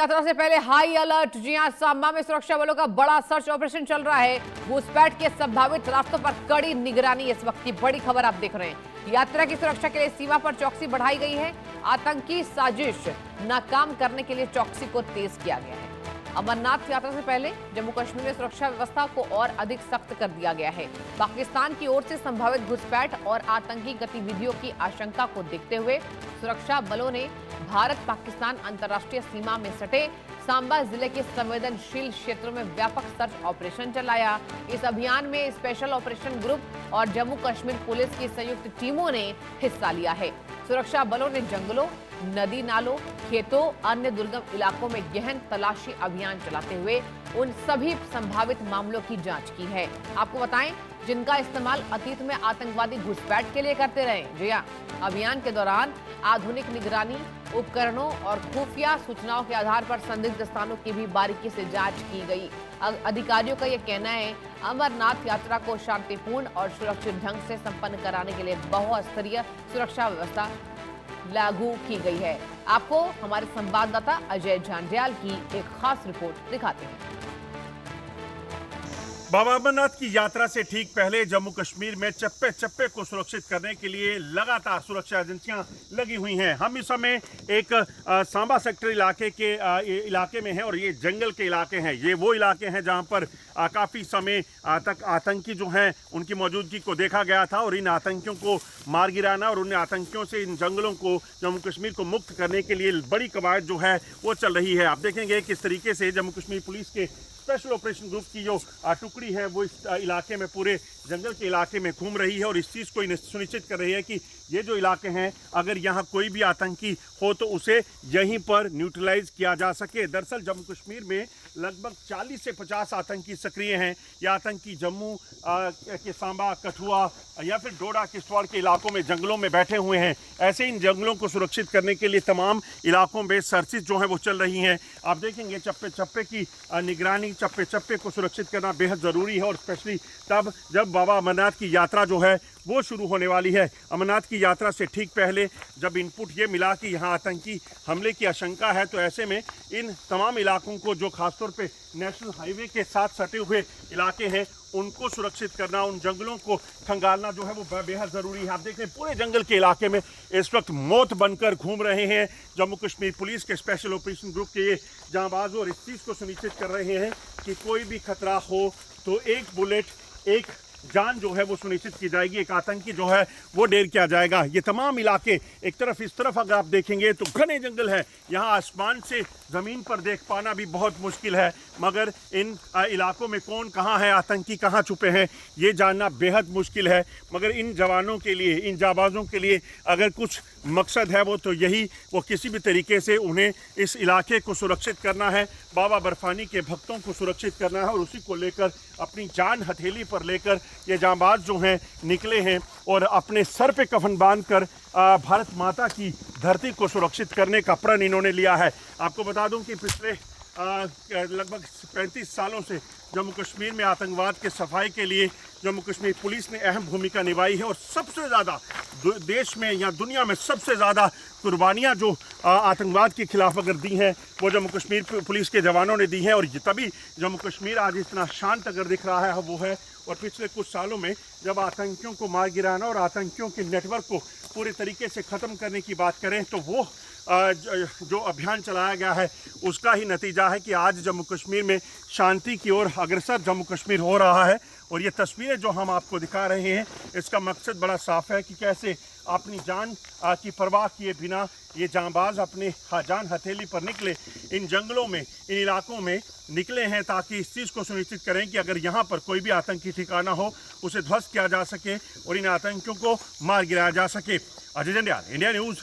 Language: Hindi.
यात्रा से पहले हाई अलर्ट। जी हां, सांबा में सुरक्षा बलों का बड़ा सर्च ऑपरेशन चल रहा है। घुसपैठ के संभावित रास्तों पर कड़ी निगरानी इस वक्त की बड़ी खबर आप देख रहे हैं। यात्रा की सुरक्षा के लिए सीमा पर चौकसी बढ़ाई गई है। आतंकी साजिश नाकाम करने के लिए चौकसी को तेज किया गया है। अमरनाथ यात्रा से पहले जम्मू कश्मीर में सुरक्षा व्यवस्था को और अधिक सख्त कर दिया गया है। पाकिस्तान की ओर से संभावित घुसपैठ और आतंकी गतिविधियों की आशंका को देखते हुए सुरक्षा बलों ने भारत पाकिस्तान अंतर्राष्ट्रीय सीमा में सटे सांबा जिले के संवेदनशील क्षेत्रों में व्यापक सर्च ऑपरेशन चलाया। इस अभियान में स्पेशल ऑपरेशन ग्रुप और जम्मू कश्मीर पुलिस की संयुक्त टीमों ने हिस्सा लिया है। सुरक्षा बलों ने जंगलों, नदी नालों, खेतों, अन्य दुर्गम इलाकों में गहन तलाशी अभियान चलाते हुए उन सभी संभावित मामलों की जांच की है। आपको बताएं, जिनका इस्तेमाल अतीत में आतंकवादी घुसपैठ के लिए करते रहे। जी हां, अभियान के दौरान आधुनिक निगरानी उपकरणों और खुफिया सूचनाओं के आधार पर संदिग्ध स्थानों की भी बारीकी से जांच की गई। अधिकारियों का यह कहना है, अमरनाथ यात्रा को शांतिपूर्ण और सुरक्षित ढंग से संपन्न कराने के लिए बहुस्तरीय सुरक्षा व्यवस्था लागू की गई है। आपको हमारे संवाददाता अजय झांझियाल की एक खास रिपोर्ट दिखाते हैं। बाबा अमरनाथ की यात्रा से ठीक पहले जम्मू कश्मीर में चप्पे चप्पे को सुरक्षित करने के लिए लगातार सुरक्षा एजेंसियां लगी हुई हैं। हम इस समय एक सांबा सेक्टर इलाके में हैं और ये जंगल के इलाके हैं। ये वो इलाके हैं जहां पर काफ़ी समय तक आतंकी जो हैं उनकी मौजूदगी को देखा गया था और इन आतंकियों को मार गिराना और उन आतंकियों से इन जंगलों को, जम्मू कश्मीर को मुक्त करने के लिए बड़ी कवायद जो है वो चल रही है। आप देखेंगे किस तरीके से जम्मू कश्मीर पुलिस के स्पेशल ऑपरेशन ग्रुप की जो टुकड़ी है वो इस इलाके में, पूरे जंगल के इलाके में घूम रही है और इस चीज़ को सुनिश्चित कर रही है कि ये जो इलाके हैं, अगर यहाँ कोई भी आतंकी हो तो उसे यहीं पर न्यूट्रलाइज किया जा सके। दरअसल जम्मू कश्मीर में लगभग 40 से 50 आतंकी सक्रिय हैं। ये आतंकी जम्मू के सांबा, कठुआ या फिर डोडा किश्तवाड़ के इलाकों में जंगलों में बैठे हुए हैं। ऐसे इन जंगलों को सुरक्षित करने के लिए तमाम इलाकों में सर्चिस जो है वो चल रही हैं। आप देखेंगे चप्पे चप्पे की निगरानी, चप्पे चप्पे को सुरक्षित करना बेहद ज़रूरी है और स्पेशली तब जब बाबा अमरनाथ की यात्रा जो है वो शुरू होने वाली है। अमरनाथ की यात्रा से ठीक पहले जब इनपुट ये मिला कि यहाँ आतंकी हमले की आशंका है, तो ऐसे में इन तमाम इलाकों को, जो खासतौर पे नेशनल हाईवे के साथ सटे हुए इलाके हैं, उनको सुरक्षित करना, उन जंगलों को खंगालना जो है वो बेहद ज़रूरी है। आप देख रहे हैं पूरे जंगल के इलाके में इस वक्त मौत बनकर घूम रहे हैं जम्मू कश्मीर पुलिस के स्पेशल ऑपरेशन ग्रुप के ये जांबाज और इस चीज़ को सुनिश्चित कर रहे हैं कि कोई भी खतरा हो तो एक बुलेट, एक जान जो है वो सुनिश्चित की जाएगी, एक आतंकी जो है वो ढेर किया जाएगा। ये तमाम इलाके एक तरफ इस तरफ अगर आप देखेंगे तो घने जंगल है। यहाँ आसमान से ज़मीन पर देख पाना भी बहुत मुश्किल है, मगर इन इलाकों में कौन कहाँ है, आतंकी कहाँ छुपे हैं, ये जानना बेहद मुश्किल है। मगर इन जवानों के लिए, इन जाबाजों के लिए अगर कुछ मकसद है वो तो यही, वो किसी भी तरीके से उन्हें इस इलाके को सुरक्षित करना है, बाबा बर्फानी के भक्तों को सुरक्षित करना है और उसी को लेकर अपनी जान हथेली पर लेकर ये जांबाज जो हैं निकले हैं और अपने सर पे कफन बांधकर भारत माता की धरती को सुरक्षित करने का प्रण इन्होंने लिया है। आपको बता दूं कि पिछले लगभग 35 सालों से जम्मू कश्मीर में आतंकवाद के सफाई के लिए जम्मू कश्मीर पुलिस ने अहम भूमिका निभाई है और सबसे ज़्यादा देश में या दुनिया में सबसे ज़्यादा कुर्बानियाँ जो आतंकवाद के खिलाफ अगर दी हैं वो जम्मू कश्मीर पुलिस के जवानों ने दी हैं और तभी जम्मू कश्मीर आज इतना शांत अगर दिख रहा है वो है। और पिछले कुछ सालों में जब आतंकियों को मार गिराना और आतंकियों के नेटवर्क को पूरे तरीके से ख़त्म करने की बात करें तो वो जो अभियान चलाया गया है उसका ही नतीजा है कि आज जम्मू कश्मीर में शांति की ओर अग्रसर जम्मू कश्मीर हो रहा है। और ये तस्वीरें जो हम आपको दिखा रहे हैं इसका मकसद बड़ा साफ है कि कैसे अपनी जान की परवाह किए बिना ये जांबाज अपने जान हथेली पर निकले, इन जंगलों में, इन इलाकों में निकले हैं ताकि इस चीज़ को सुनिश्चित करें कि अगर यहाँ पर कोई भी आतंकी ठिकाना हो उसे ध्वस्त किया जा सके और इन आतंकियों को मार गिराया जा सके। Ajay Jhandiyal, India news.